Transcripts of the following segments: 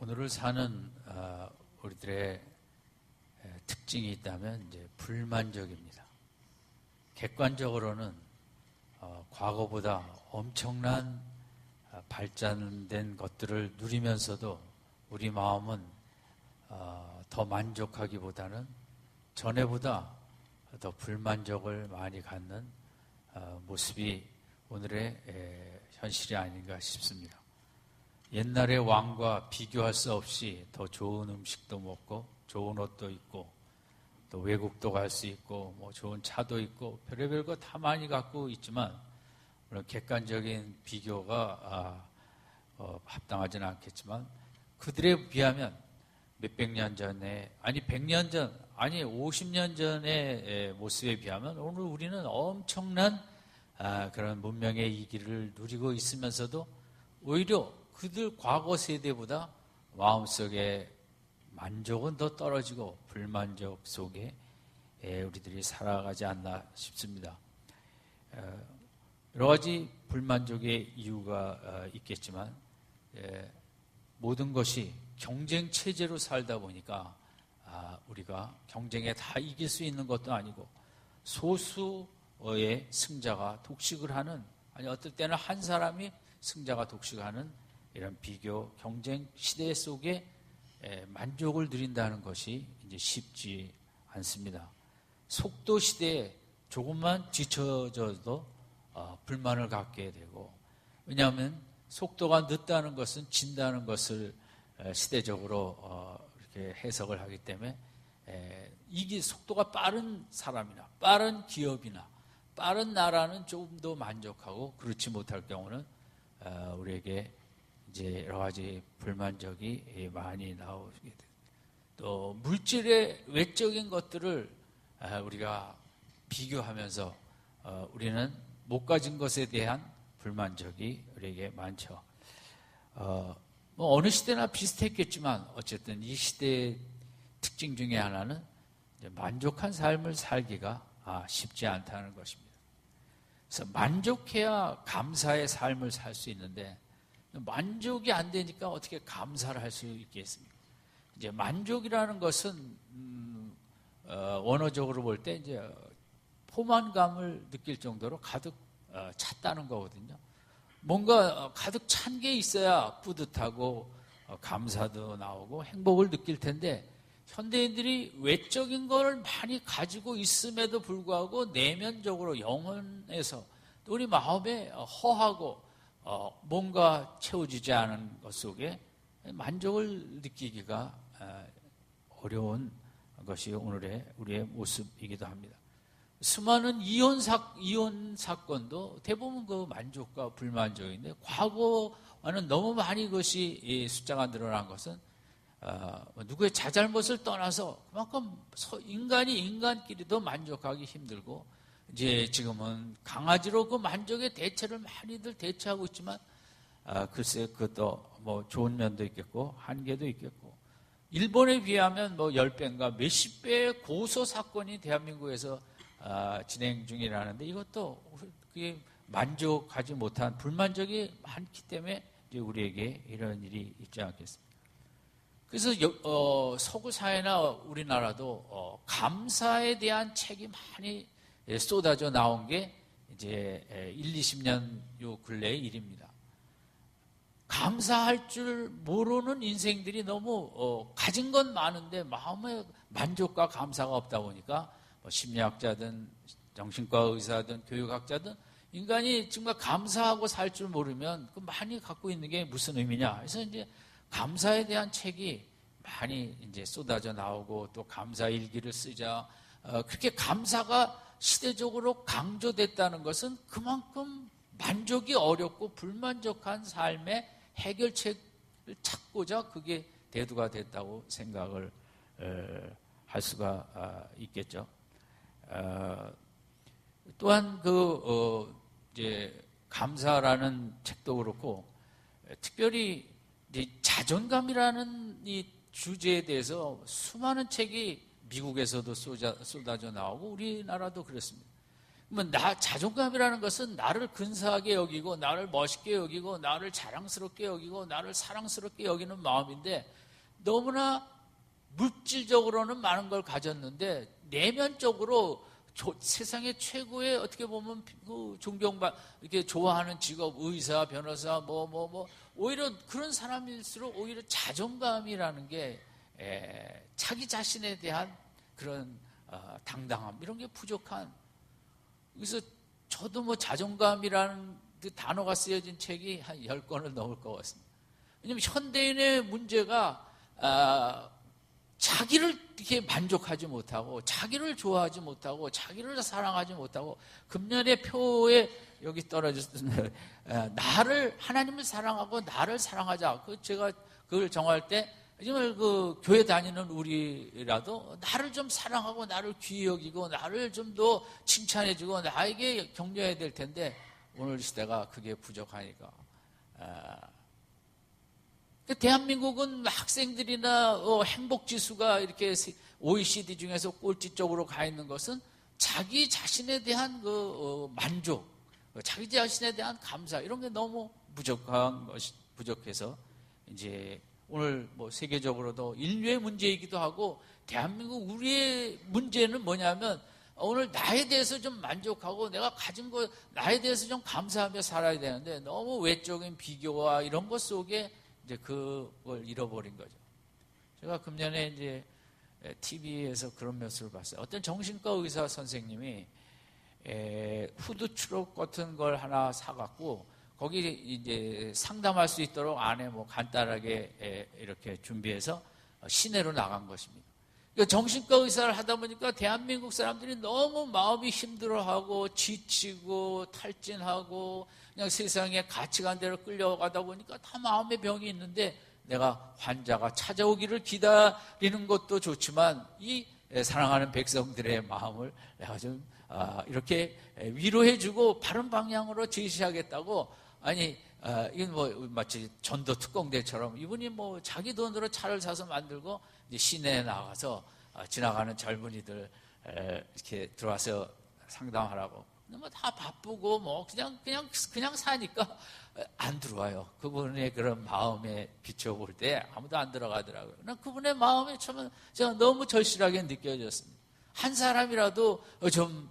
오늘을 사는 우리들의 특징이 있다면 이제 불만족입니다. 객관적으로는 과거보다 엄청난 발전된 것들을 누리면서도 우리 마음은 더 만족하기보다는 전에보다 더 불만족을 많이 갖는 모습이 오늘의 현실이 아닌가 싶습니다. 옛날의 왕과 비교할 수 없이 더 좋은 음식도 먹고 좋은 옷도 입고 또 외국도 갈 수 있고 뭐 좋은 차도 있고 별의별 거 다 많이 갖고 있지만 물론 객관적인 비교가 합당하지는 않겠지만 그들에 비하면 몇백 년 전에 아니 100년 전 아니 50년 전의 모습에 비하면 오늘 우리는 엄청난 그런 문명의 이기를 누리고 있으면서도 오히려 그들 과거 세대보다 마음속에 만족은 더 떨어지고 불만족 속에 우리들이 살아가지 않나 싶습니다. 여러 가지 불만족의 이유가 있겠지만 모든 것이 경쟁 체제로 살다 보니까 우리가 경쟁에 다 이길 수 있는 것도 아니고 소수의 승자가 독식을 하는 아니 어떨 때는 한 사람이 승자가 독식하는 이런 비교 경쟁 시대 속에 만족을 누린다는 것이 이제 쉽지 않습니다. 속도 시대에 조금만 뒤처져도 불만을 갖게 되고 왜냐하면 속도가 늦다는 것은 진다는 것을 시대적으로 이렇게 해석을 하기 때문에 이게 속도가 빠른 사람이나 빠른 기업이나 빠른 나라는 조금 더 만족하고 그렇지 못할 경우는 우리에게 이제 여러 가지 불만족이 많이 나오게 됩니다. 또 물질의 외적인 것들을 우리가 비교하면서 우리는 못 가진 것에 대한 불만족이 우리에게 많죠. 뭐 어느 시대나 비슷했겠지만 어쨌든 이 시대의 특징 중에 하나는 만족한 삶을 살기가 쉽지 않다는 것입니다. 그래서 만족해야 감사의 삶을 살 수 있는데 만족이 안 되니까 어떻게 감사를 할 수 있겠습니까? 이제 만족이라는 것은 원어적으로 볼 때 이제 포만감을 느낄 정도로 가득 찼다는 거거든요. 뭔가 가득 찬 게 있어야 뿌듯하고 감사도 나오고 행복을 느낄 텐데 현대인들이 외적인 걸 많이 가지고 있음에도 불구하고 내면적으로 영혼에서 또 우리 마음에 허하고 뭔가 채워지지 않은 것 속에 만족을 느끼기가 어려운 것이 오늘의 우리의 모습이기도 합니다. 수많은 이혼 사건도 대부분 그 만족과 불만족인데 과거와는 너무 많이 그것이 숫자가 늘어난 것은 누구의 자잘못을 떠나서 그만큼 인간이 인간끼리도 만족하기 힘들고 이제 지금은 강아지로 그 만족의 대체를 많이들 대체하고 있지만 글쎄 그것도 뭐 좋은 면도 있겠고 한계도 있겠고 일본에 비하면 뭐 10배인가 몇십 배의 고소 사건이 대한민국에서 진행 중이라는데 이것도 그게 만족하지 못한 불만족이 많기 때문에 이제 우리에게 이런 일이 있지 않겠습니까? 그래서 서구 사회나 우리나라도 감사에 대한 책이 많이 쏟아져 나온 게 이제 20년 요 근래의 일입니다. 감사할 줄 모르는 인생들이 너무 가진 건 많은데 마음에 만족과 감사가 없다 보니까 뭐 심리학자든 정신과 의사든 교육학자든 인간이 정말 감사하고 살 줄 모르면 그 많이 갖고 있는 게 무슨 의미냐. 그래서 이제 감사에 대한 책이 많이 이제 쏟아져 나오고 또 감사 일기를 쓰자. 그렇게 감사가 시대적으로 강조됐다는 것은 그만큼 만족이 어렵고 불만족한 삶의 해결책을 찾고자 그게 대두가 됐다고 생각을 할 수가 있겠죠. 또한 이제 감사라는 책도 그렇고 특별히 이제 자존감이라는 이 주제에 대해서 수많은 책이 미국에서도 쏟아져 나오고 우리나라도 그렇습니다. 자존감이라는 것은 나를 근사하게 여기고, 나를 멋있게 여기고, 나를 자랑스럽게 여기고, 나를 사랑스럽게 여기는 마음인데, 너무나 물질적으로는 많은 걸 가졌는데, 내면적으로 세상의 최고의 어떻게 보면 그 이렇게 좋아하는 직업, 의사, 변호사, 오히려 그런 사람일수록 오히려 자존감이라는 게 자기 자신에 대한 그런 당당함, 이런 게 부족한. 그래서 저도 자존감이라는 그 단어가 쓰여진 책이 한 10권을 넘을 것 같습니다. 왜냐하면 현대인의 문제가 자기를 이렇게 만족하지 못하고, 자기를 좋아하지 못하고, 자기를 사랑하지 못하고, 금년의 표에 여기 떨어졌는데, 하나님을 사랑하고 나를 사랑하자. 제가 그걸 정할 때, 정말 교회 다니는 우리라도 나를 좀 사랑하고, 나를 귀히 여기고, 나를 좀 더 칭찬해주고, 나에게 격려해야 될 텐데, 오늘 시대가 그게 부족하니까. 대한민국은 학생들이나 행복지수가 이렇게 OECD 중에서 꼴찌 쪽으로 가 있는 것은 자기 자신에 대한 만족, 자기 자신에 대한 감사, 이런 게 너무 부족해서 이제 오늘 세계적으로도 인류의 문제이기도 하고, 대한민국 우리의 문제는 뭐냐면, 오늘 나에 대해서 좀 만족하고 내가 가진 거 나에 대해서 좀 감사하며 살아야 되는데, 너무 외적인 비교와 이런 것 속에 이제 그걸 잃어버린 거죠. 제가 금년에 이제 TV에서 그런 모습을 봤어요. 어떤 정신과 의사 선생님이 후드 트럭 같은 걸 하나 사갖고 거기 이제 상담할 수 있도록 안에 간단하게 이렇게 준비해서 시내로 나간 것입니다. 그러니까 정신과 의사를 하다 보니까 대한민국 사람들이 너무 마음이 힘들어하고 지치고 탈진하고 그냥 세상에 가치관대로 끌려가다 보니까 다 마음의 병이 있는데, 내가 환자가 찾아오기를 기다리는 것도 좋지만 이 사랑하는 백성들의 마음을 내가 좀 이렇게 위로해주고 바른 방향으로 제시하겠다고, 이건 마치 전도 특공대처럼 이분이 자기 돈으로 차를 사서 만들고 이제 시내에 나가서 지나가는 젊은이들 이렇게 들어와서 상담하라고. 다 바쁘고 그냥 사니까 안 들어와요. 그분의 그런 마음에 비춰볼 때 아무도 안 들어가더라고요. 그분의 마음에 제가 너무 절실하게 느껴졌습니다. 한 사람이라도 좀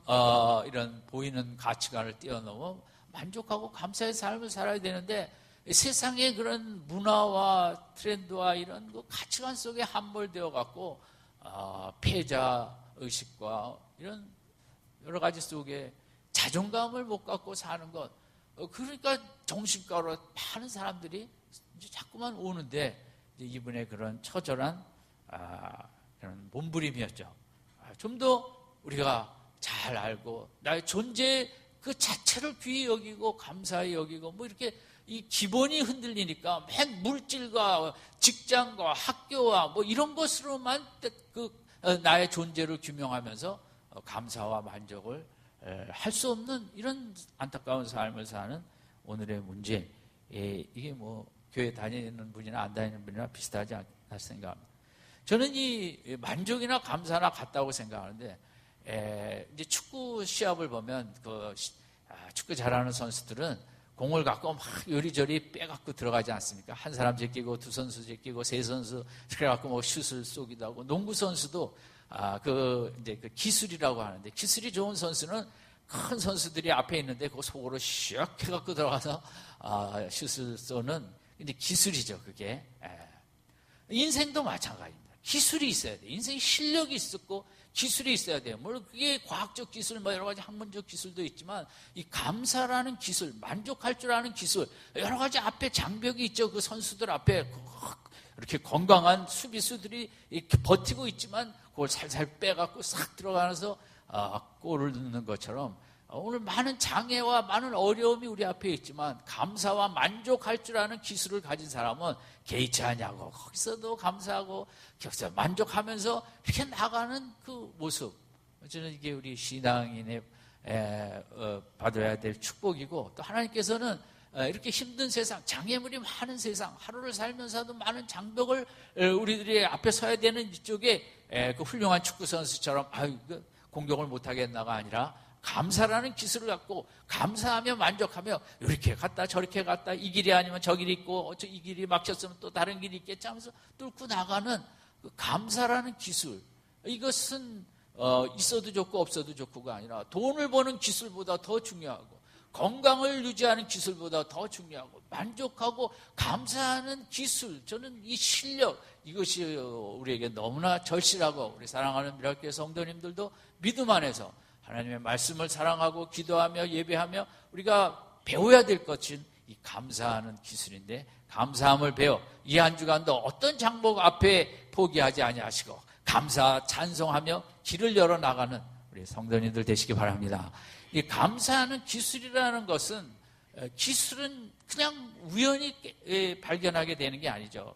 이런 보이는 가치관을 뛰어넘어 만족하고 감사의 삶을 살아야 되는데, 세상의 그런 문화와 트렌드와 이런 가치관 속에 함몰되어 갖고 패자 의식과 이런 여러 가지 속에 자존감을 못 갖고 사는 것. 그러니까 정신과로 많은 사람들이 이제 자꾸만 오는데, 이분의 그런 처절한 그런 몸부림이었죠. 좀 더 우리가 잘 알고 나의 존재 그 자체를 귀히 여기고 감사히 여기고, 이렇게 이 기본이 흔들리니까 맨 물질과 직장과 학교와 이런 것으로만 나의 존재를 규명하면서 감사와 만족을 할 수 없는 이런 안타까운 삶을 사는 오늘의 문제. 이게 교회 다니는 분이나 안 다니는 분이나 비슷하지 않나 생각합니다. 저는 이 만족이나 감사나 같다고 생각하는데, 이제 축구 시합을 보면 축구 잘하는 선수들은 공을 갖고 막 요리조리 빼갖고 들어가지 않습니까? 한 사람 제끼고 두 선수 제끼고 세 선수 그래갖고 슛을 쏘기도 하고, 농구 선수도 이제 기술이라고 하는데, 기술이 좋은 선수는 큰 선수들이 앞에 있는데 그 속으로 슉 해갖고 들어가서 슛을 쏘는 이제 기술이죠, 그게. 인생도 마찬가지입니다. 기술이 있어야 돼요. 인생에 실력이 있었고 기술이 있어야 돼요. 물론 그게 과학적 기술, 여러 가지 학문적 기술도 있지만, 이 감사라는 기술, 만족할 줄 아는 기술, 여러 가지 앞에 장벽이 있죠. 그 선수들 앞에 이렇게 건강한 수비수들이 이렇게 버티고 있지만, 그걸 살살 빼갖고 싹 들어가서 골을 넣는 것처럼, 오늘 많은 장애와 많은 어려움이 우리 앞에 있지만 감사와 만족할 줄 아는 기술을 가진 사람은 개의치 않냐고 거기서도 감사하고 거기서 만족하면서 이렇게 나가는 그 모습, 저는 이게 우리 신앙인의 받아야 될 축복이고, 또 하나님께서는 이렇게 힘든 세상, 장애물이 많은 세상, 하루를 살면서도 많은 장벽을 우리들이 앞에 서야 되는 이쪽에 그 훌륭한 축구 선수처럼 공격을 못하겠나가 아니라 감사라는 기술을 갖고 감사하며 만족하며 이렇게 갔다 저렇게 갔다 이 길이 아니면 저 길이 있고 이 길이 막혔으면 또 다른 길이 있겠지 하면서 뚫고 나가는 그 감사라는 기술, 이것은 있어도 좋고 없어도 좋고가 아니라 돈을 버는 기술보다 더 중요하고 건강을 유지하는 기술보다 더 중요하고 만족하고 감사하는 기술, 저는 이 실력, 이것이 우리에게 너무나 절실하고 우리 사랑하는 미라클교회 성도님들도 믿음 안에서 하나님의 말씀을 사랑하고 기도하며 예배하며 우리가 배워야 될 것은 이 감사하는 기술인데, 감사함을 배워 이 한 주간도 어떤 장목 앞에 포기하지 아니하시고 감사 찬송하며 길을 열어 나가는 우리 성도님들 되시기 바랍니다. 이 감사하는 기술이라는 것은, 기술은 그냥 우연히 발견하게 되는 게 아니죠.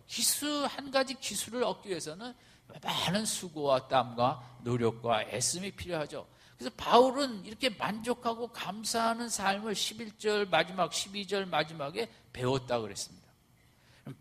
한 가지 기술을 얻기 위해서는 많은 수고와 땀과 노력과 애씀이 필요하죠. 그래서 바울은 이렇게 만족하고 감사하는 삶을 11절 마지막 12절 마지막에 배웠다고 그랬습니다.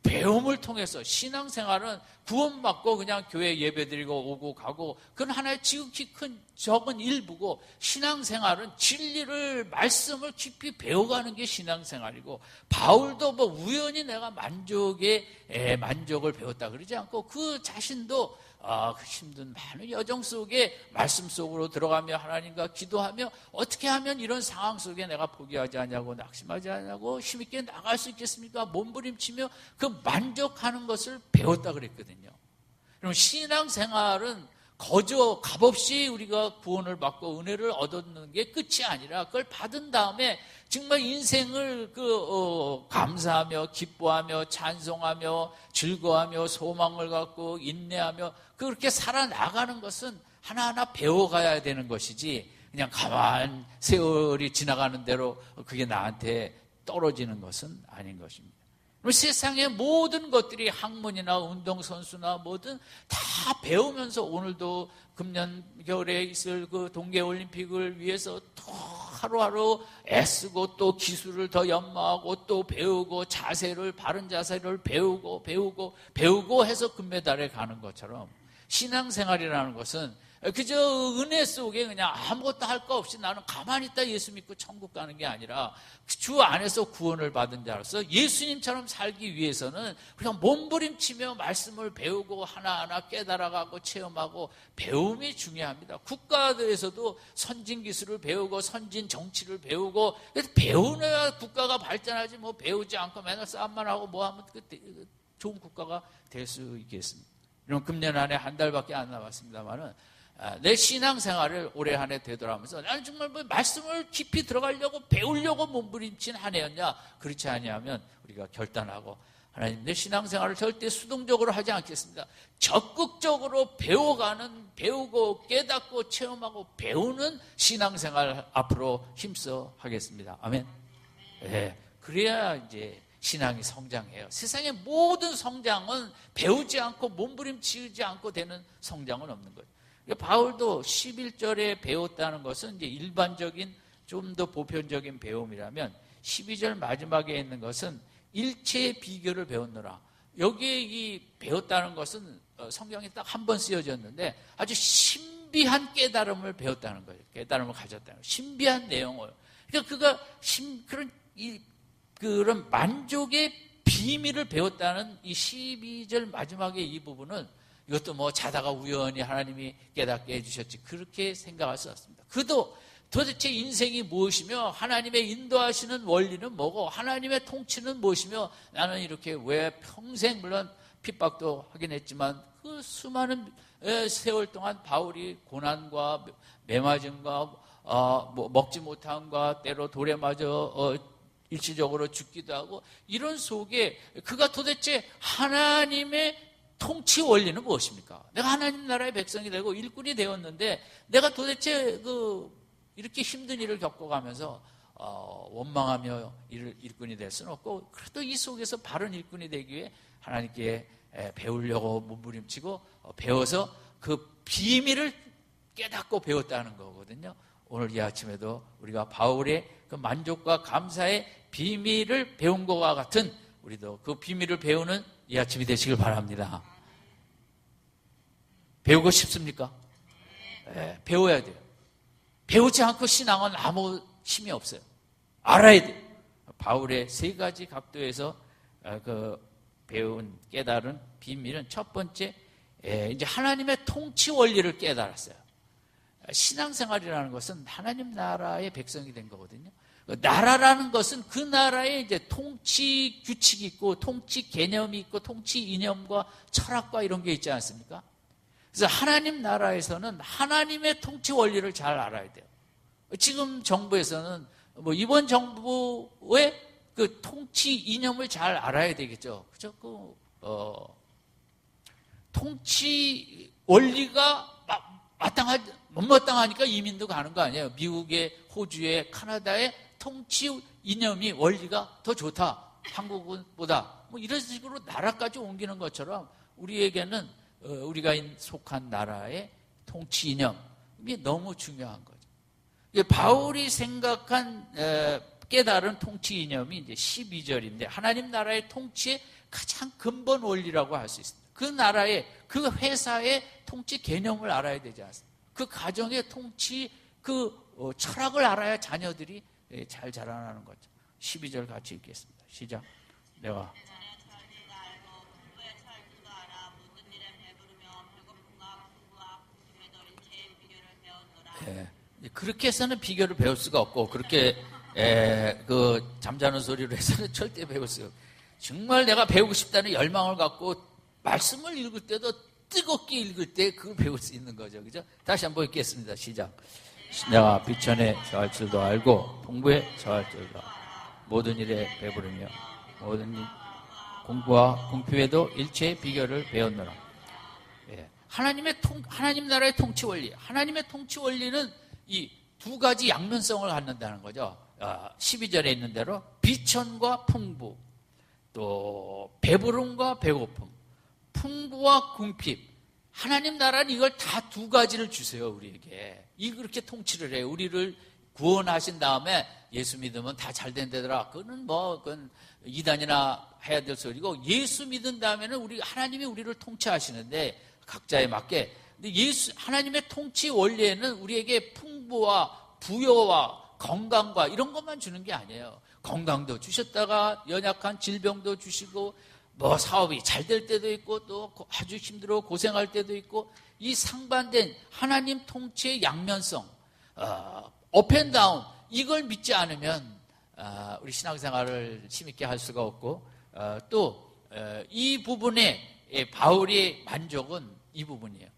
배움을 통해서 신앙생활은 구원받고 그냥 교회 예배드리고 오고 가고 그건 하나의 지극히 큰 적은 일부고, 신앙생활은 진리를 말씀을 깊이 배워가는 게 신앙생활이고, 바울도 뭐 우연히 내가 만족을 배웠다 그러지 않고 그 자신도 그 힘든 많은 여정 속에 말씀 속으로 들어가며 하나님과 기도하며 어떻게 하면 이런 상황 속에 내가 포기하지 않냐고 낙심하지 않냐고 힘있게 나갈 수 있겠습니까? 몸부림치며 그 만족하는 것을 배웠다 그랬거든요. 그럼 신앙생활은 거저 값없이 우리가 구원을 받고 은혜를 얻는 게 끝이 아니라 그걸 받은 다음에 정말 인생을 감사하며 기뻐하며 찬송하며 즐거워하며 소망을 갖고 인내하며 그렇게 살아나가는 것은 하나하나 배워가야 되는 것이지, 그냥 가만 세월이 지나가는 대로 그게 나한테 떨어지는 것은 아닌 것입니다. 세상의 모든 것들이 학문이나 운동선수나 뭐든 다 배우면서 오늘도 금년 겨울에 있을 그 동계올림픽을 위해서 또 하루하루 애쓰고 또 기술을 더 연마하고 또 배우고 바른 자세를 배우고 해서 금메달에 가는 것처럼, 신앙생활이라는 것은 그저 은혜 속에 그냥 아무것도 할 거 없이 나는 가만히 있다 예수 믿고 천국 가는 게 아니라 주 안에서 구원을 받은 자로서 예수님처럼 살기 위해서는 그냥 몸부림치며 말씀을 배우고 하나하나 깨달아가고 체험하고 배움이 중요합니다. 국가에서도 선진 기술을 배우고 선진 정치를 배우고, 배우는 국가가 발전하지 뭐 배우지 않고 맨날 싸움만 하고 뭐 하면 좋은 국가가 될 수 있겠습니다. 이런 금년 안에 한 달밖에 안 남았습니다만은 내 신앙생활을 올해 한 해 되돌아보면서 나는 정말 뭐 말씀을 깊이 들어가려고 배우려고 몸부림친 한 해였냐? 그렇지 아니하면 우리가 결단하고 하나님, 내 신앙생활을 절대 수동적으로 하지 않겠습니다. 적극적으로 배우고 깨닫고 체험하고 배우는 신앙생활 앞으로 힘써 하겠습니다. 아멘. 네, 그래야 이제 신앙이 성장해요. 세상의 모든 성장은 배우지 않고 몸부림치지 않고 되는 성장은 없는 거예요. 바울도 11절에 배웠다는 것은 이제 일반적인 좀 더 보편적인 배움이라면, 12절 마지막에 있는 것은 일체의 비결을 배웠노라. 여기에 이 배웠다는 것은 성경에 딱 한 번 쓰여졌는데 아주 신비한 깨달음을 배웠다는 거예요. 깨달음을 가졌다는 거예요. 신비한 내용을. 그러니까 그런 만족의 비밀을 배웠다는 이 12절 마지막의 이 부분은, 이것도 뭐 자다가 우연히 하나님이 깨닫게 해주셨지 그렇게 생각할 수 없습니다. 그도 도대체 인생이 무엇이며 하나님의 인도하시는 원리는 뭐고 하나님의 통치는 무엇이며, 나는 이렇게 왜 평생, 물론 핍박도 하긴 했지만 그 수많은 세월 동안 바울이 고난과 매맞음과 뭐 먹지 못함과 때로 돌에 맞아 일시적으로 죽기도 하고, 이런 속에 그가 도대체 하나님의 통치 원리는 무엇입니까? 내가 하나님 나라의 백성이 되고 일꾼이 되었는데 내가 도대체 이렇게 힘든 일을 겪어가면서 원망하며 일꾼이 될 수는 없고, 그래도 이 속에서 바른 일꾼이 되기 위해 하나님께 배우려고 몸부림치고 배워서 그 비밀을 깨닫고 배웠다는 거거든요. 오늘 이 아침에도 우리가 바울의 그 만족과 감사의 비밀을 배운 것과 같은, 우리도 그 비밀을 배우는 이 아침이 되시길 바랍니다. 배우고 싶습니까? 네, 배워야 돼요. 배우지 않고 신앙은 아무 힘이 없어요. 알아야 돼요. 바울의 세 가지 각도에서 배운 깨달은 비밀은 첫 번째, 이제 하나님의 통치 원리를 깨달았어요. 신앙생활이라는 것은 하나님 나라의 백성이 된 거거든요. 나라라는 것은 그 나라에 이제 통치 규칙이 있고, 통치 개념이 있고, 통치 이념과 철학과 이런 게 있지 않습니까? 그래서 하나님 나라에서는 하나님의 통치 원리를 잘 알아야 돼요. 지금 정부에서는 이번 정부의 그 통치 이념을 잘 알아야 되겠죠. 그죠? 통치 원리가 못마땅하니까 이민도 가는 거 아니에요. 미국의, 호주의, 카나다의 통치 이념이 원리가 더 좋다. 한국보다. 이런 식으로 나라까지 옮기는 것처럼 우리에게는 우리가 속한 나라의 통치 이념이 너무 중요한 거죠. 바울이 생각한 깨달은 통치 이념이 이제 12절인데 하나님 나라의 통치의 가장 근본 원리라고 할 수 있습니다. 그 나라의, 그 회사의 통치 개념을 알아야 되지 않습니까? 그 가정의 통치, 철학을 알아야 자녀들이 잘 자라나는 거죠. 12절 같이 읽겠습니다. 시작. 내가 그렇게 해서는 비결을 배울 수가 없고, 그렇게 잠자는 소리로 해서는 절대 배울 수가 없고, 정말 내가 배우고 싶다는 열망을 갖고 말씀을 읽을 때도 뜨겁게 읽을 때 그걸 배울 수 있는 거죠. 그죠? 다시 한번 읽겠습니다. 시작. 내가 비천에 처할 줄도 알고 풍부에 처할 줄도 알고 모든 일에 배부르며 모든 일 공부와 공표에도 일체의 비결을 배웠노라. 하나님 나라의 통치 원리. 하나님의 통치 원리는 이 두 가지 양면성을 갖는다는 거죠. 12절에 있는 대로 비천과 풍부, 또 배부름과 배고픔, 풍부와 궁핍. 하나님 나라는 이걸 다 두 가지를 주세요, 우리에게. 그렇게 통치를 해요. 우리를 구원하신 다음에 예수 믿으면 다 잘 된다더라. 그건 이단이나 해야 될 소리고, 예수 믿은 다음에는 하나님이 우리를 통치하시는데 각자에 맞게. 근데 하나님의 통치 원리에는 우리에게 풍부와 부여와 건강과 이런 것만 주는 게 아니에요. 건강도 주셨다가 연약한 질병도 주시고, 사업이 잘 될 때도 있고, 또 아주 힘들어 고생할 때도 있고, 이 상반된 하나님 통치의 양면성, 업앤다운, 이걸 믿지 않으면 우리 신앙생활을 힘있게 할 수가 없고, 또 이 부분에 바울의 만족은 이 부분이에요.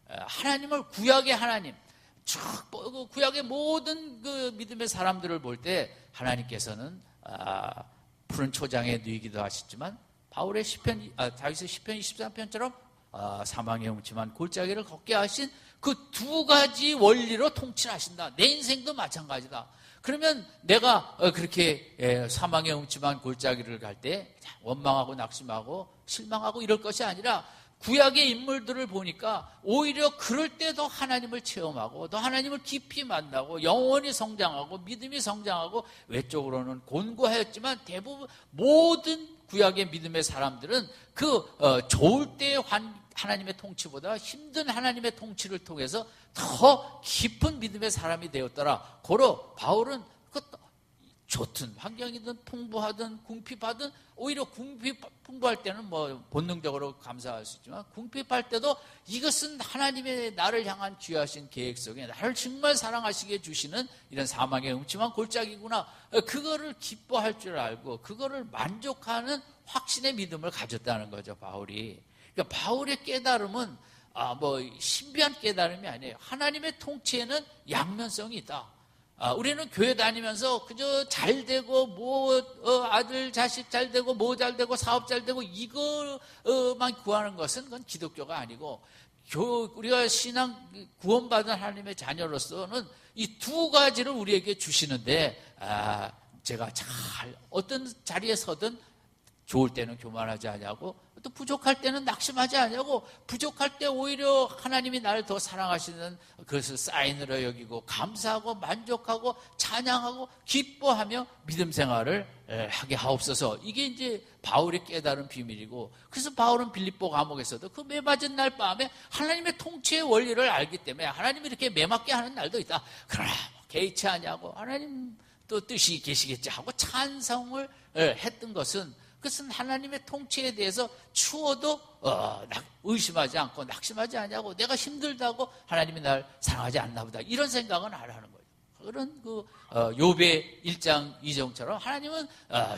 하나님을, 구약의 하나님, 구약의 모든 그 믿음의 사람들을 볼 때 하나님께서는 푸른 초장에 누이기도 하셨지만, 바울의 다윗의 시편 23편처럼 사망의 음침한 골짜기를 걷게 하신 그 두 가지 원리로 통치를 하신다. 내 인생도 마찬가지다. 그러면 내가 그렇게 사망의 음침한 골짜기를 갈 때 원망하고 낙심하고 실망하고 이럴 것이 아니라, 구약의 인물들을 보니까 오히려 그럴 때 더 하나님을 체험하고, 더 하나님을 깊이 만나고, 영혼이 성장하고, 믿음이 성장하고, 외적으로는 곤고하였지만 대부분 모든 구약의 믿음의 사람들은 좋을 때의 하나님의 통치보다 힘든 하나님의 통치를 통해서 더 깊은 믿음의 사람이 되었더라. 고로 바울은 좋든 환경이든 풍부하든 궁핍하든, 오히려 풍부할 때는 본능적으로 감사할 수 있지만, 궁핍할 때도 이것은 하나님의 나를 향한 귀하신 계획 속에 나를 정말 사랑하시게 주시는 이런 사망의 음침한 골짜기구나. 그거를 기뻐할 줄 알고 그거를 만족하는 확신의 믿음을 가졌다는 거죠, 바울이. 그러니까 바울의 깨달음은 신비한 깨달음이 아니에요. 하나님의 통치에는 양면성이 있다. 우리는 교회 다니면서 그저 잘 되고, 아들, 자식 잘 되고, 잘 되고, 사업 잘 되고, 이거만 구하는 것은 그건 기독교가 아니고, 우리가 구원받은 하나님의 자녀로서는 이 두 가지를 우리에게 주시는데, 제가 어떤 자리에 서든 좋을 때는 교만하지 않냐고, 또 부족할 때는 낙심하지 않냐고, 부족할 때 오히려 하나님이 나를 더 사랑하시는 그것을 사인으로 여기고 감사하고 만족하고 찬양하고 기뻐하며 믿음 생활을 하게 하옵소서. 이게 이제 바울이 깨달은 비밀이고, 그래서 바울은 빌립보 감옥에서도 그 매맞은 날 밤에 하나님의 통치의 원리를 알기 때문에 하나님이 이렇게 매맞게 하는 날도 있다. 그러나 개의치 않냐고, 하나님 또 뜻이 계시겠지 하고 찬성을 했던 것은, 그것은 하나님의 통치에 대해서 추워도 의심하지 않고 낙심하지 않냐고, 내가 힘들다고 하나님이 날 사랑하지 않나 보다, 이런 생각은 안 하는 거예요. 그런 욥의 1장 2절처럼 하나님은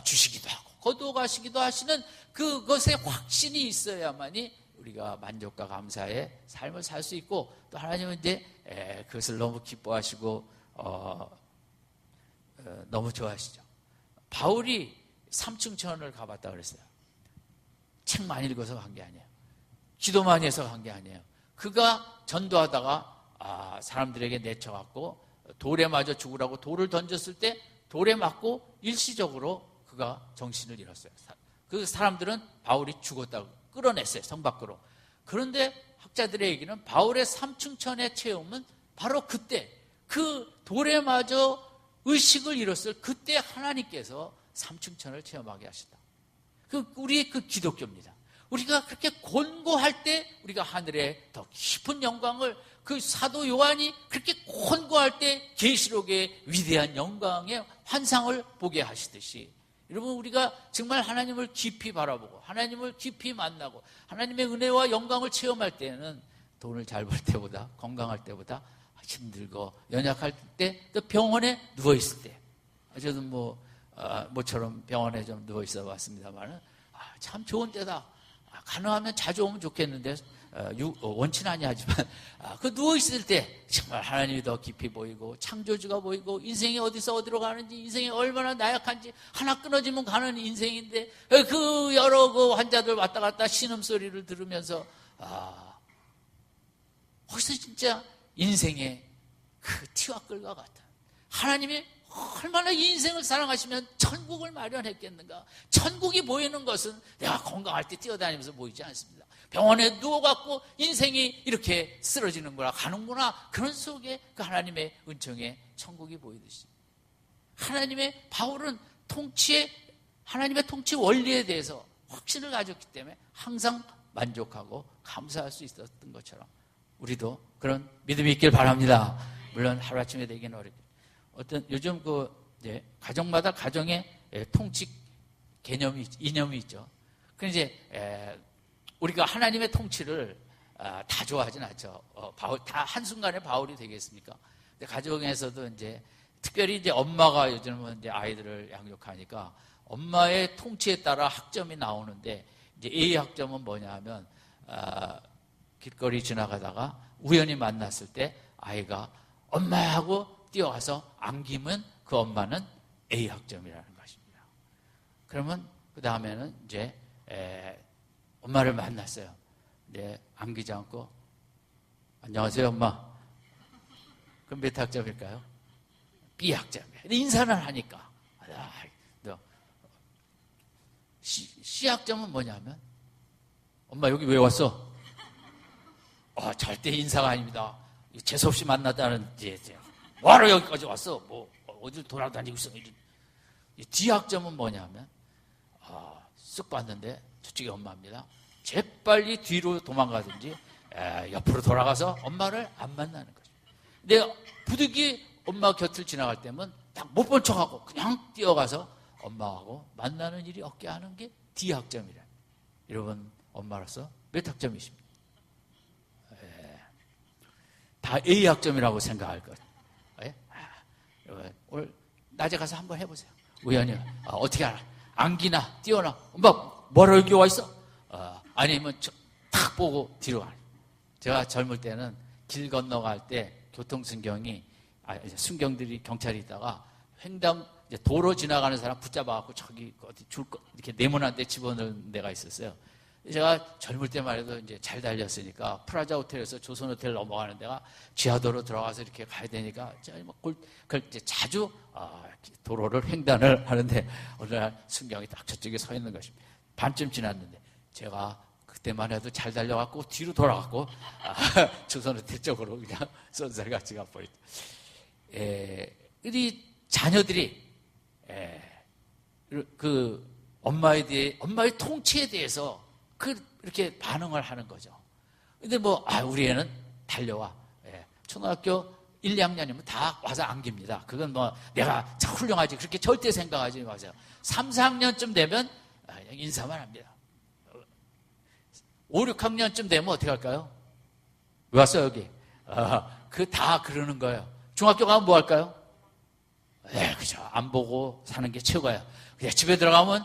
주시기도 하고 거두어가시기도 하시는 그것에 확신이 있어야만이 우리가 만족과 감사의 삶을 살 수 있고, 또 하나님은 이제 그것을 너무 기뻐하시고 너무 좋아하시죠. 바울이 삼층천을 가봤다 그랬어요. 책 많이 읽어서 간 게 아니에요. 기도 많이 해서 간 게 아니에요. 그가 전도하다가 사람들에게 내쳐갖고 돌에 맞아 죽으라고 돌을 던졌을 때 돌에 맞고 일시적으로 그가 정신을 잃었어요. 그 사람들은 바울이 죽었다고 끌어냈어요, 성 밖으로. 그런데 학자들의 얘기는 바울의 삼층천의 체험은 바로 그때, 그 돌에 맞아 의식을 잃었을 그때 하나님께서 삼층천을 체험하게 하신다. 우리의 그 기독교입니다. 우리가 그렇게 곤고할 때 우리가 하늘의 더 깊은 영광을, 그 사도 요한이 그렇게 곤고할 때 계시록의 위대한 영광의 환상을 보게 하시듯이, 여러분 우리가 정말 하나님을 깊이 바라보고 하나님을 깊이 만나고 하나님의 은혜와 영광을 체험할 때는 돈을 잘 벌 때보다, 건강할 때보다, 힘들고 연약할 때, 또 병원에 누워있을 때, 저도 모처럼 병원에 좀 누워있어 봤습니다만 참 좋은 때다. 가능하면 자주 오면 좋겠는데 원치는 아니하지만 그 누워있을 때 정말 하나님이 더 깊이 보이고 창조주가 보이고, 인생이 어디서 어디로 가는지, 인생이 얼마나 나약한지, 하나 끊어지면 가는 인생인데 그 여러 그 환자들 왔다 갔다 신음소리를 들으면서 거기서 진짜 인생의 그 티와 끌과 같아요. 하나님이 얼마나 이 인생을 사랑하시면 천국을 마련했겠는가. 천국이 보이는 것은 내가 건강할 때 뛰어다니면서 보이지 않습니다. 병원에 누워갖고 인생이 이렇게 쓰러지는구나, 가는구나, 그런 속에 그 하나님의 은총의 천국이 보이듯이, 바울은 하나님의 통치 원리에 대해서 확신을 가졌기 때문에 항상 만족하고 감사할 수 있었던 것처럼 우리도 그런 믿음이 있길 바랍니다. 물론 하루아침에 되기는 어렵겠죠. 요즘 가정마다 가정의 통치 이념이 있죠. 그런데 이제 우리가 하나님의 통치를 다 좋아하진 않죠. 다 한순간에 바울이 되겠습니까? 근데 가정에서도 이제 특별히 이제 엄마가 요즘은 이제 아이들을 양육하니까 엄마의 통치에 따라 학점이 나오는데, 이제 A 학점은 뭐냐 하면 길거리 지나가다가 우연히 만났을 때 아이가 엄마하고 뛰어가서 안기면 그 엄마는 A 학점이라는 것입니다. 그러면 그 다음에는 이제 엄마를 만났어요. 네, 안기지 않고 안녕하세요 엄마. 그럼 몇 학점일까요? B 학점이에요. 인사를 하니까. C 학점은 뭐냐면, 엄마 여기 왜 왔어? 절대 인사가 아닙니다. 재수없이 만났다는 뭐하러 여기까지 왔어? 어딜 돌아다니고 있어? D 학점은 뭐냐면, 쓱 봤는데 저쪽이 엄마입니다. 재빨리 뒤로 도망가든지 옆으로 돌아가서 엄마를 안 만나는 거죠. 근데 부득이 엄마 곁을 지나갈 때면 딱 못 본 척하고 그냥 뛰어가서 엄마하고 만나는 일이 없게 하는 게 D 학점이라. 여러분 엄마로서 몇 학점이십니까? 다 A 학점이라고 생각할 거예요. 오늘 낮에 가서 한번 해보세요. 우연히 어떻게 알아? 안기나 뛰어나. 엄마 뭐하러 여기 와 있어? 아니면 탁 보고 뒤로 가. 제가 젊을 때는 길 건너갈 때 교통순경이 순경들이 경찰이 있다가 횡단 도로 지나가는 사람 붙잡아갖고 저기 어디 이렇게 네모난 데 집어넣는 데가 있었어요. 제가 젊을 때만 해도 이제 잘 달렸으니까 프라자 호텔에서 조선 호텔 넘어가는 데가 지하도로 들어가서 이렇게 가야 되니까 그걸 이제 자주 도로를 횡단을 하는데 어느 날 순경이 딱 저쪽에 서 있는 것입니다. 반쯤 지났는데 제가 그때만 해도 잘 달려갖고 뒤로 돌아갔고 조선호텔 쪽으로 그냥 쏜살같이 가버렸죠. 우리 자녀들이 그 엄마의 통치에 대해서 이렇게 반응을 하는 거죠. 근데 우리 애는 달려와. 초등학교 1, 2학년이면 다 와서 안깁니다. 그건 내가 훌륭하지. 그렇게 절대 생각하지 마세요. 3, 4학년쯤 되면 인사만 합니다. 5, 6학년쯤 되면 어떻게 할까요? 왜 왔어, 여기? 다 그러는 거예요. 중학교 가면 뭐 할까요? 그죠. 안 보고 사는 게 최고예요. 그냥 집에 들어가면,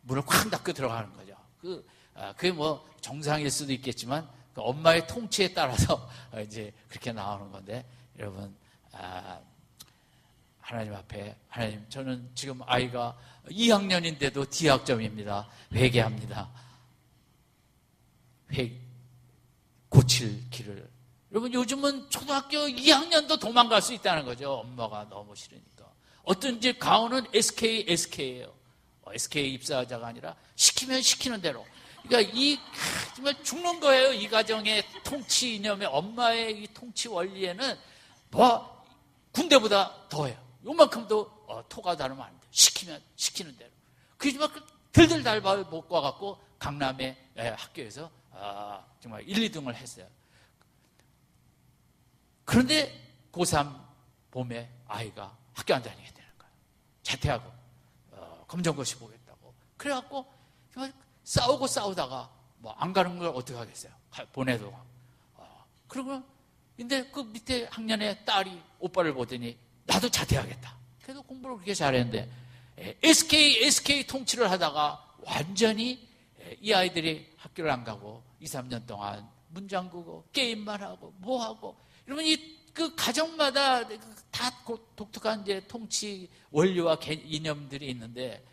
문을 쾅 닫고 들어가는 거죠. 그게 정상일 수도 있겠지만, 그 엄마의 통치에 따라서 이제 그렇게 나오는 건데, 여러분, 하나님 앞에, 하나님, 저는 지금 아이가 2학년인데도 D학점입니다. 회개합니다. 고칠 길을. 여러분, 요즘은 초등학교 2학년도 도망갈 수 있다는 거죠. 엄마가 너무 싫으니까. 어떤 집 가오는 SK예요. SK 입사자가 아니라 시키면 시키는 대로. 그러니까 정말 죽는 거예요. 이 가정의 통치 이념에, 엄마의 이 통치 원리에는 군대보다 더해요. 요만큼도 토가 다르면 안 돼요. 시키면 시키는 대로. 그지만 들들 달바 못 가갖고 강남의 학교에서 정말 1, 2등을 했어요. 그런데 고3 봄에 아이가 학교 안 다니게 되는 거예요. 자퇴하고 검정고시 보겠다고. 그래갖고 싸우다가 안 가는 걸 어떻게 하겠어요? 보내도. 그러고 근데 그 밑에 학년의 딸이 오빠를 보더니 나도 자퇴하겠다. 그래도 공부를 그렇게 잘했는데 SK 통치를 하다가 완전히 이 아이들이 학교를 안 가고 2, 3년 동안 문 잠그고 게임만 하고 하고 이러면 그 가정마다 다 독특한 이제 통치 원리와 이념들이 있는데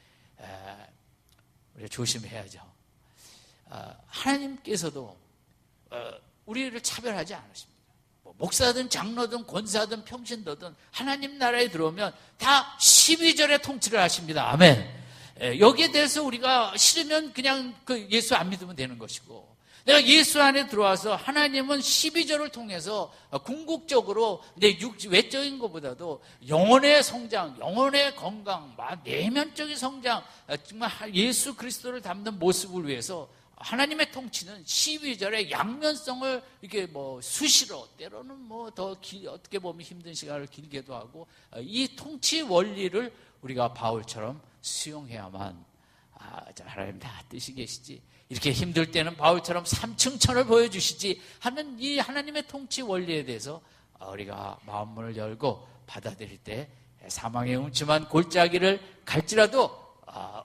우리가 조심해야죠. 하나님께서도 우리를 차별하지 않으십니다. 목사든 장로든 권사든 평신도든 하나님 나라에 들어오면 다 12절의 통치를 하십니다. 아멘. 여기에 대해서 우리가 싫으면 그냥 예수 안 믿으면 되는 것이고, 내가 예수 안에 들어와서 하나님은 12절을 통해서 궁극적으로 내 외적인 것보다도 영혼의 성장, 영혼의 건강, 내면적인 성장, 정말 예수 그리스도를 담는 모습을 위해서 하나님의 통치는 12절의 양면성을 이렇게 수시로, 때로는 더 어떻게 보면 힘든 시간을 길게도 하고, 이 통치 원리를 우리가 바울처럼 수용해야만, 하나님 다 뜻이 계시지, 이렇게 힘들 때는 바울처럼 삼층천을 보여주시지 하는 이 하나님의 통치 원리에 대해서 우리가 마음문을 열고 받아들일 때 사망의 음침한 골짜기를 갈지라도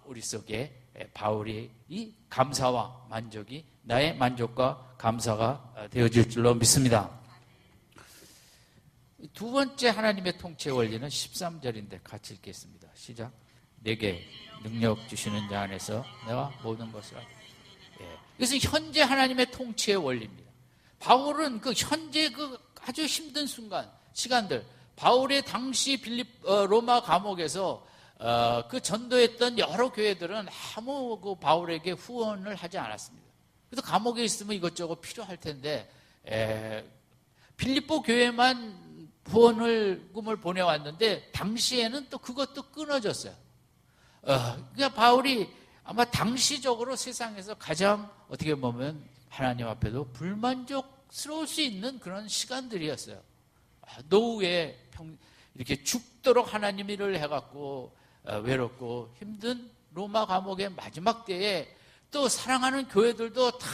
우리 속에 바울이 이 감사와 만족이 나의 만족과 감사가 되어질 줄로 믿습니다. 두 번째 하나님의 통치 원리는 13절인데 같이 읽겠습니다. 시작. 내게 능력 주시는 자 안에서 내가 모든 것을 하리. 이것은 현재 하나님의 통치의 원리입니다. 바울은 현재 아주 힘든 시간들, 바울의 당시 로마 감옥에서 전도했던 여러 교회들은 아무 바울에게 후원을 하지 않았습니다. 그래서 감옥에 있으면 이것저것 필요할 텐데 빌립보 교회만 후원금을 보내왔는데 당시에는 또 그것도 끊어졌어요. 그러니까 바울이 아마 당시적으로 세상에서 가장 어떻게 보면 하나님 앞에도 불만족스러울 수 있는 그런 시간들이었어요. 노후에 이렇게 죽도록 하나님 일을 해갖고 외롭고 힘든 로마 감옥의 마지막 때에 또 사랑하는 교회들도 다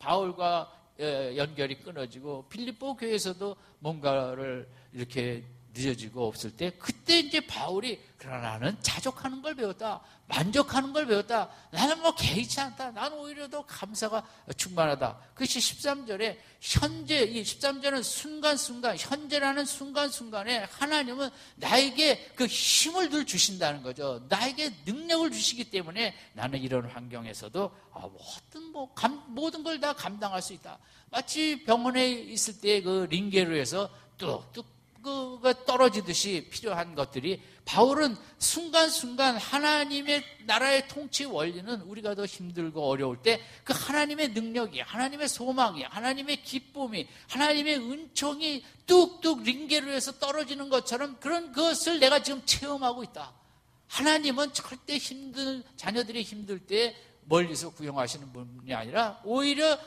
바울과 연결이 끊어지고 빌립보 교회에서도 뭔가를 이렇게 늦어지고 없을 때, 그때 이제 바울이 그러나 나는 자족하는 걸 배웠다, 만족하는 걸 배웠다, 나는 개의치 않다, 나는 오히려 더 감사가 충만하다. 그것이 13절에 현재, 이 13절은 순간순간, 현재라는 순간순간에 하나님은 나에게 그 힘을 주신다는 거죠. 나에게 능력을 주시기 때문에 나는 이런 환경에서도 모든 걸 다 감당할 수 있다. 마치 병원에 있을 때 링게루에서 뚝뚝 그가 떨어지듯이 필요한 것들이 바울은 순간순간 하나님의 나라의 통치 원리는 우리가 더 힘들고 어려울 때 그 하나님의 능력이, 하나님의 소망이, 하나님의 기쁨이, 하나님의 은총이 뚝뚝 링게루에서 떨어지는 것처럼 그런 것을 내가 지금 체험하고 있다. 하나님은 절대 자녀들이 힘들 때 멀리서 구용하시는 분이 아니라 오히려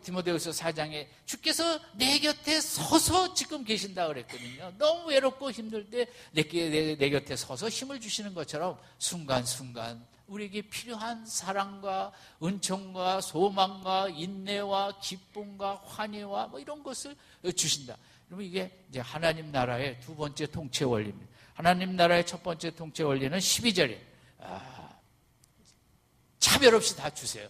디모데후서 4장에 주께서 내 곁에 서서 지금 계신다 그랬거든요. 너무 외롭고 힘들 때 내 곁에 서서 힘을 주시는 것처럼 순간순간 우리에게 필요한 사랑과 은총과 소망과 인내와 기쁨과 환희와 뭐 이런 것을 주신다. 그러면 이게 이제 하나님 나라의 두 번째 통치 원리입니다. 하나님 나라의 첫 번째 통치 원리는 12절에 차별 없이 다 주세요.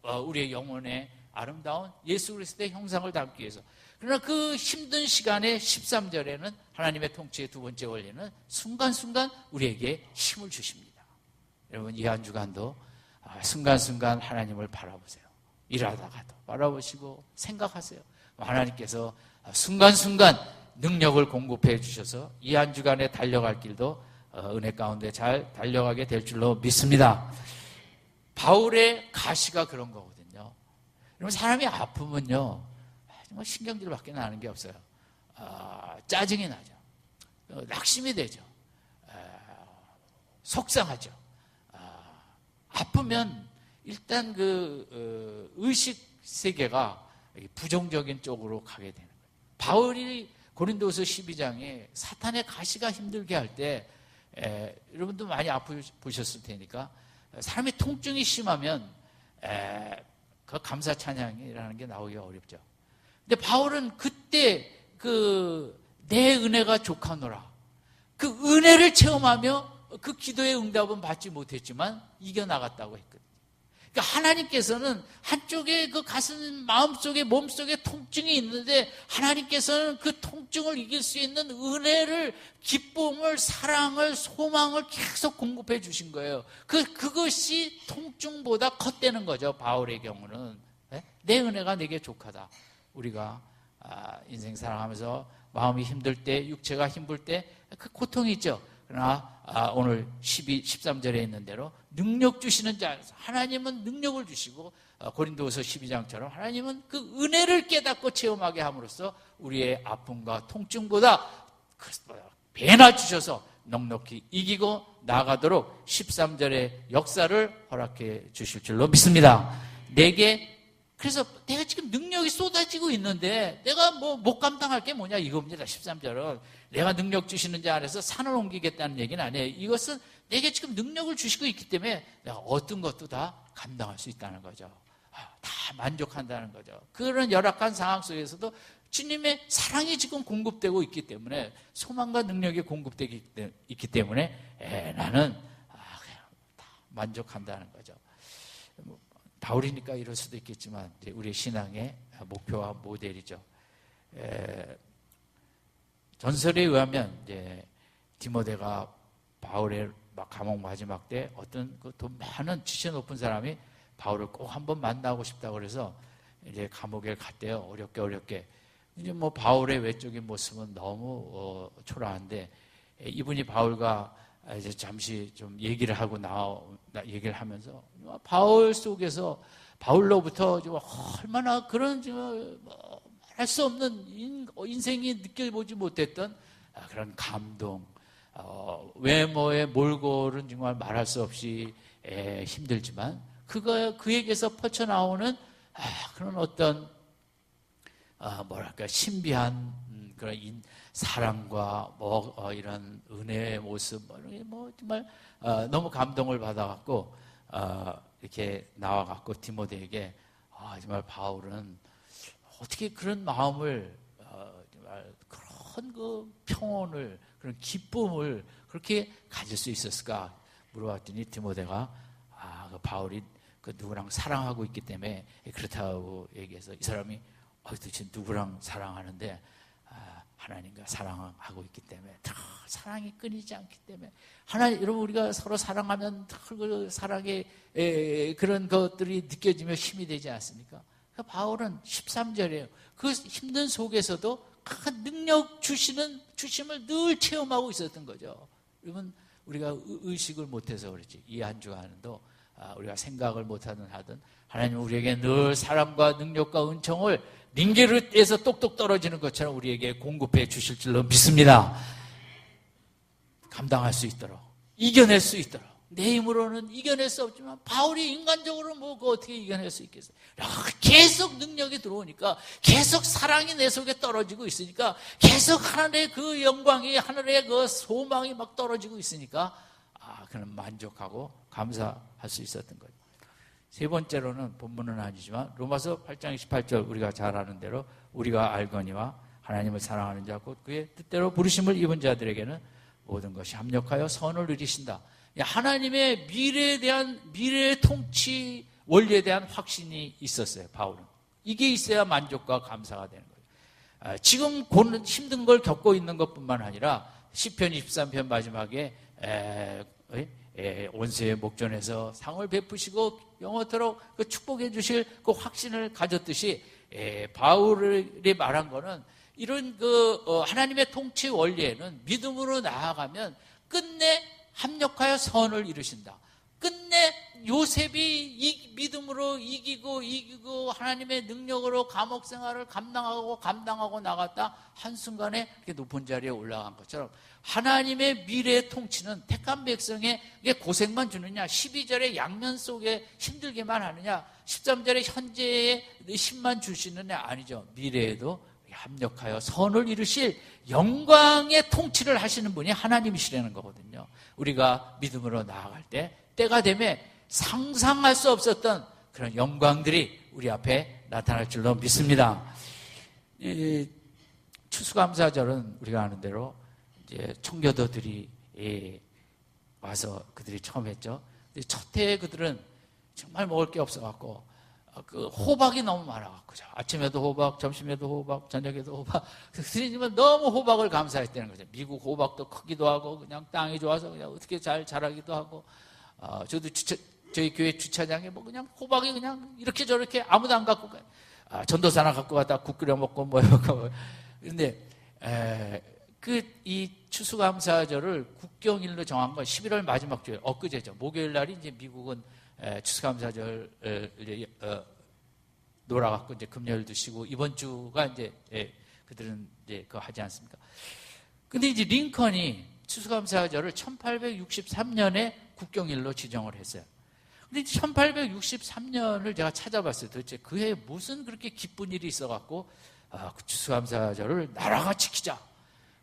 우리의 영혼의 아름다운 예수 그리스도의 형상을 담기 위해서. 그러나 그 힘든 시간에 13절에는 하나님의 통치의 두 번째 원리는 순간순간 우리에게 힘을 주십니다. 여러분 이 한 주간도 순간순간 하나님을 바라보세요. 일하다가도 바라보시고 생각하세요. 하나님께서 순간순간 능력을 공급해 주셔서 이 한 주간에 달려갈 길도 은혜 가운데 잘 달려가게 될 줄로 믿습니다. 바울의 가시가 그런 거거든요. 여러분 사람이 아프면요 정말 신경질밖에 나는 게 없어요. 짜증이 나죠. 낙심이 되죠. 속상하죠. 아프면 일단 그 의식 세계가 부정적인 쪽으로 가게 되는 거예요. 바울이 고린도서 12장에 사탄의 가시가 힘들게 할 때 여러분도 많이 아프셨을 테니까 사람이 통증이 심하면 그 감사 찬양이라는 게 나오기가 어렵죠. 근데 바울은 그때 내 은혜가 족하노라 그 은혜를 체험하며 그 기도의 응답은 받지 못했지만 이겨나갔다고 했거든요. 그러니까 하나님께서는 한쪽에 그 가슴, 마음속에, 몸속에 통증이 있는데 하나님께서는 그 통증을 이길 수 있는 은혜를, 기쁨을, 사랑을, 소망을 계속 공급해 주신 거예요. 그것이 통증보다 컸다는 거죠. 바울의 경우는. 내 은혜가 내게 족하다. 우리가 인생 살아가면서 마음이 힘들 때, 육체가 힘들 때 그 고통이 있죠. 그러나 오늘 13절에 있는 대로 능력 주시는 자, 하나님은 능력을 주시고 고린도후서 12장처럼 하나님은 그 은혜를 깨닫고 체험하게 함으로써 우리의 아픔과 통증보다 배나 주셔서 넉넉히 이기고 나아가도록 13절의 역사를 허락해 주실 줄로 믿습니다. 그래서 내가 지금 능력이 쏟아지고 있는데 내가 못 감당할 게 뭐냐 이겁니다. 13절은 내가 능력 주시는 자 안에서 산을 옮기겠다는 얘기는 아니에요. 이것은 내게 지금 능력을 주시고 있기 때문에 내가 어떤 것도 다 감당할 수 있다는 거죠. 다 만족한다는 거죠. 그런 열악한 상황 속에서도 주님의 사랑이 지금 공급되고 있기 때문에 소망과 능력이 공급되기 있기 때문에 나는 다 만족한다는 거죠. 바울이니까 이럴 수도 있겠지만 우리 신앙의 목표와 모델이죠. 전설에 의하면 이제 디모데가 바울의 감옥 마지막 때 어떤 더 많은 지체 높은 사람이 바울을 꼭 한번 만나고 싶다고 그래서 이제 감옥에 갔대요. 어렵게. 이제 바울의 외적인 모습은 너무 초라한데 이분이 바울과 이제 잠시 좀 얘기를 하면서 바울 속에서 바울로부터 얼마나 그런 할 수 없는 인생이 느껴보지 못했던 그런 감동, 외모의 몰골은 정말 말할 수 없이 힘들지만 그에게서 퍼쳐나오는 그런 어떤 신비한 그런 사랑과 이런 은혜의 모습 정말 너무 감동을 받아갖고 이렇게 나와갖고 디모데에게 정말 바울은 어떻게 그런 마음을 정말 그런 그 평온을 그런 기쁨을 그렇게 가질 수 있었을까 물어봤더니 디모데가 그 바울이 그 누구랑 사랑하고 있기 때문에 그렇다고 얘기해서 이 사람이 도대체 누구랑 사랑하는데 하나님과 사랑하고 있기 때문에 더 사랑이 끊이지 않기 때문에 여러분 우리가 서로 사랑하면 그 사랑의 그런 것들이 느껴지며 힘이 되지 않습니까? 바울은 13절이에요. 그 힘든 속에서도 능력 주심을 늘 체험하고 있었던 거죠. 여러분, 우리가 의식을 못해서 그렇지. 이 한 주간도 우리가 생각을 못하든 하든 하나님은 우리에게 늘 사랑과 능력과 은총을 링게르에서 똑똑 떨어지는 것처럼 우리에게 공급해 주실 줄로 믿습니다. 감당할 수 있도록, 이겨낼 수 있도록. 내 힘으로는 이겨낼 수 없지만 바울이 인간적으로 뭐 그거 어떻게 이겨낼 수 있겠어요? 계속 능력이 들어오니까, 계속 사랑이 내 속에 떨어지고 있으니까, 계속 하늘의 그 영광이, 하늘의 그 소망이 막 떨어지고 있으니까 그는 만족하고 감사할 수 있었던 거죠. 세 번째로는 본문은 아니지만 로마서 8장 28절, 우리가 잘 아는 대로 우리가 알거니와 하나님을 사랑하는 자 곧 그의 뜻대로 부르심을 입은 자들에게는 모든 것이 합력하여 선을 이루신다. 하나님의 미래의 통치 원리에 대한 확신이 있었어요, 바울은. 이게 있어야 만족과 감사가 되는 거예요. 지금 힘든 걸 겪고 있는 것뿐만 아니라 시편 23편 마지막에 원수의 목전에서 상을 베푸시고 영원토록 그 축복해 주실 그 확신을 가졌듯이, 바울이 말한 거는 이런 하나님의 통치 원리에는 믿음으로 나아가면 끝내 합력하여 선을 이루신다. 끝내 요셉이 믿음으로 이기고 하나님의 능력으로 감옥 생활을 감당하고 나갔다 한순간에 이렇게 높은 자리에 올라간 것처럼, 하나님의 미래의 통치는 택한 백성에게 고생만 주느냐, 12절의 양면 속에 힘들게만 하느냐, 13절의 현재의 힘만 주시느냐, 아니죠. 미래에도 합력하여 선을 이루실 영광의 통치를 하시는 분이 하나님이시라는 거거든요. 우리가 믿음으로 나아갈 때 때가 되면 상상할 수 없었던 그런 영광들이 우리 앞에 나타날 줄로 믿습니다. 추수감사절은 우리가 아는 대로 이제 청교도들이 와서 그들이 처음 했죠. 첫 해에 그들은 정말 먹을 게 없어갖고 그 호박이 너무 많아갖고, 아침에도 호박, 점심에도 호박, 저녁에도 호박. 스님은 너무 호박을 감사했다는 거죠. 미국 호박도 크기도 하고 그냥 땅이 좋아서 그냥 어떻게 잘 자라기도 하고. 저도 저희 교회 주차장에 뭐 그냥 호박이 그냥 이렇게 저렇게 아무도 안 갖고 가요. 전도사나 갖고 가다 국 끓여 먹고 뭐 이러고. 그런데 이 추수감사절을 국경일로 정한 건 11월 마지막 주에 엊그제죠. 목요일 날이 이제 미국은 추수감사절 놀아갖고 이제 금요일도 쉬고, 이번 주가 이제 그들은 이제 그거 하지 않습니까? 근데 이제 링컨이 추수감사절을 1863년에 국경일로 지정을 했어요. 근데 1863년을 제가 찾아봤어요. 도대체 그 해에 무슨 그렇게 기쁜 일이 있어갖고 그 추수감사절을 나라가 지키자.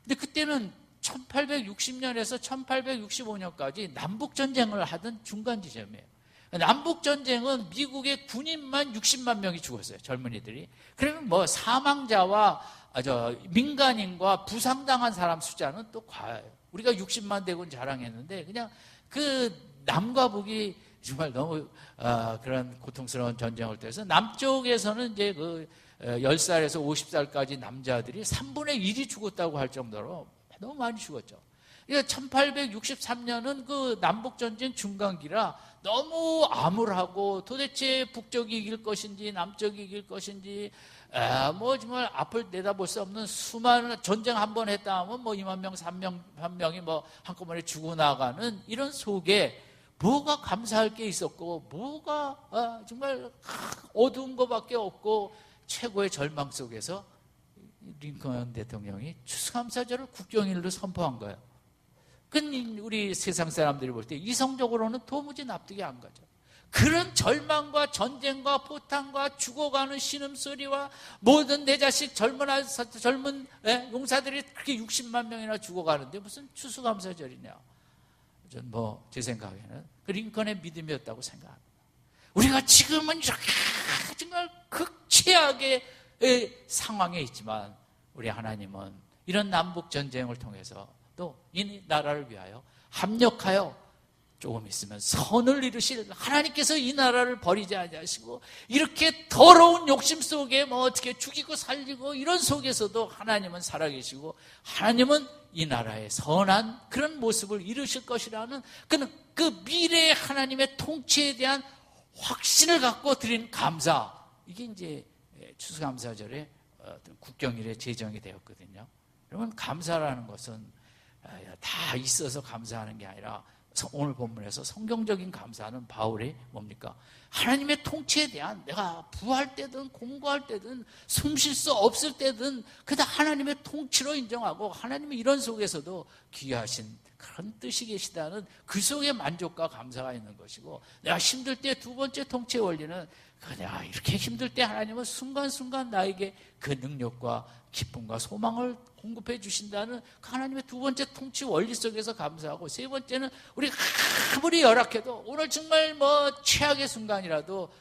근데 그때는 1860년에서 1865년까지 남북전쟁을 하던 중간 지점이에요. 남북전쟁은 미국의 군인만 60만 명이 죽었어요, 젊은이들이. 그러면 뭐 사망자와 민간인과 부상당한 사람 숫자는 또 과해요. 우리가 60만 대군 자랑했는데, 그냥 그 남과 북이 정말 너무 그런 고통스러운 전쟁을 통해서 남쪽에서는 이제 10살에서 50살까지 남자들이 3분의 1이 죽었다고 할 정도로 너무 많이 죽었죠. 1863년은 그 남북전쟁 중간기라 너무 암울하고, 도대체 북쪽이 이길 것인지 남쪽이 이길 것인지 뭐 정말 앞을 내다볼 수 없는 수많은, 전쟁 한 번 했다 하면 뭐 2만 명, 3만 명이 뭐 한꺼번에 죽어나가는 이런 속에 뭐가 감사할 게 있었고, 뭐가 정말 어두운 것밖에 없고, 최고의 절망 속에서 링컨 대통령이 추수감사절을 국경일로 선포한 거예요. 우리 세상 사람들이 볼 때 이성적으로는 도무지 납득이 안 가죠. 그런 절망과 전쟁과 포탄과 죽어가는 신음소리와 모든 내 자식 젊은 용사들이 그렇게 60만 명이나 죽어가는데 무슨 추수감사절이냐. 전 제 생각에는 그 링컨의 믿음이었다고 생각합니다. 우리가 지금은 이렇게 정말 극최악의 상황에 있지만, 우리 하나님은 이런 남북전쟁을 통해서 또 이 나라를 위하여 합력하여 조금 있으면 선을 이루실, 하나님께서 이 나라를 버리지 아니하시고, 이렇게 더러운 욕심 속에 뭐 어떻게 죽이고 살리고 이런 속에서도 하나님은 살아계시고, 하나님은 이 나라의 선한 그런 모습을 이루실 것이라는 그 미래의 하나님의 통치에 대한 확신을 갖고 드린 감사, 이게 이제 추수감사절의 국경일에 제정이 되었거든요. 여러분, 감사라는 것은 다 있어서 감사하는 게 아니라 오늘 본문에서 성경적인 감사는 바울이 뭡니까? 하나님의 통치에 대한, 내가 부할 때든 공부할 때든 숨 쉴 수 없을 때든 그다 하나님의 통치로 인정하고 하나님의 이런 속에서도 귀하신 그런 뜻이 계시다는 그 속에 만족과 감사가 있는 것이고, 내가 힘들 때 두 번째 통치의 원리는 내가 이렇게 힘들 때 하나님은 순간순간 나에게 그 능력과 기쁨과 소망을 공급해 주신다는 그 하나님의 두 번째 통치 원리 속에서 감사하고, 세 번째는 우리가 아무리 열악해도 오늘 정말 최악의 순간이라도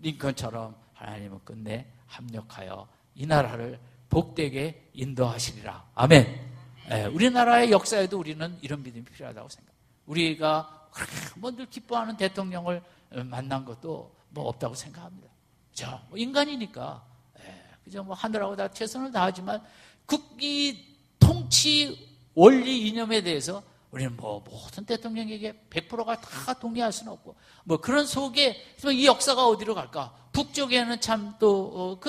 링컨처럼 하나님은 끝내 합력하여 이 나라를 복되게 인도하시리라. 아멘. 우리나라의 역사에도 우리는 이런 믿음이 필요하다고 생각합니다. 우리가 늘 기뻐하는 대통령을 만난 것도 없다고 생각합니다. 인간이니까 그죠? 하느라고 다 최선을 다하지만 이 통치 원리 이념에 대해서 우리는 모든 대통령에게 100%가 다 동의할 수는 없고, 그런 속에 이 역사가 어디로 갈까? 북쪽에는 참 또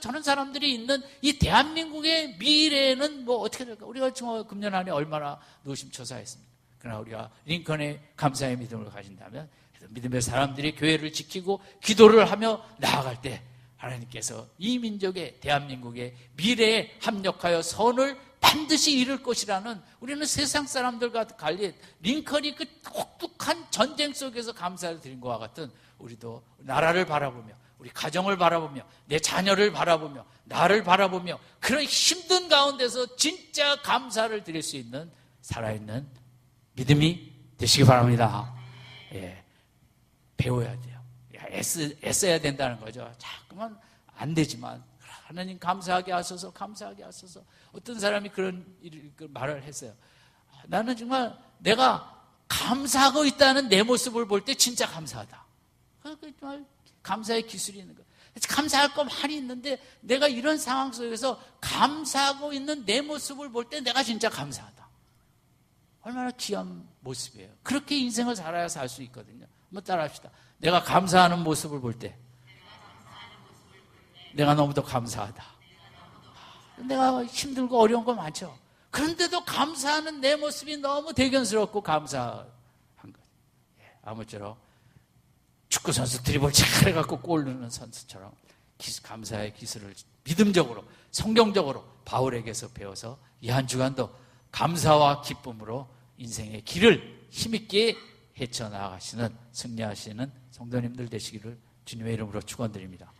저런 사람들이 있는 이 대한민국의 미래는 어떻게 될까? 우리가 지금 금년 안에 얼마나 노심초사했습니까? 그러나 우리가 링컨의 감사의 믿음을 가진다면, 믿음의 사람들이 교회를 지키고 기도를 하며 나아갈 때 하나님께서 이 민족의, 대한민국의 미래에 합력하여 선을 반드시 이룰 것이라는, 우리는 세상 사람들과 달리 링컨이 그 혹독한 전쟁 속에서 감사를 드린 것과 같은, 우리도 나라를 바라보며 우리 가정을 바라보며 내 자녀를 바라보며 나를 바라보며 그런 힘든 가운데서 진짜 감사를 드릴 수 있는 살아있는 믿음이 되시기 바랍니다. 배워야 돼요. 애써야 된다는 거죠. 자꾸만 안 되지만 하나님 감사하게 하소서, 감사하게 하소서. 어떤 사람이 그런 말을 했어요. 나는 정말 내가 감사하고 있다는 내 모습을 볼 때 진짜 감사하다. 정말 감사의 기술이 있는 거예요. 감사할 거 많이 있는데 내가 이런 상황 속에서 감사하고 있는 내 모습을 볼 때 내가 진짜 감사하다. 얼마나 귀한 모습이에요. 그렇게 인생을 살아야 살 수 있거든요. 한번 따라합시다. 내가 감사하는 모습을 볼 때 내가 너무도 감사하다. 내가 힘들고 어려운 거 많죠. 그런데도 감사하는 내 모습이 너무 대견스럽고 감사한 거예요. 아무쪼록 축구 선수 드리블 잘해갖고 골 넣는 선수처럼 감사의 기술을 믿음적으로, 성경적으로 바울에게서 배워서 이 한 주간도 감사와 기쁨으로 인생의 길을 힘있게 헤쳐나가시는, 승리하시는 성도님들 되시기를 주님의 이름으로 축원드립니다.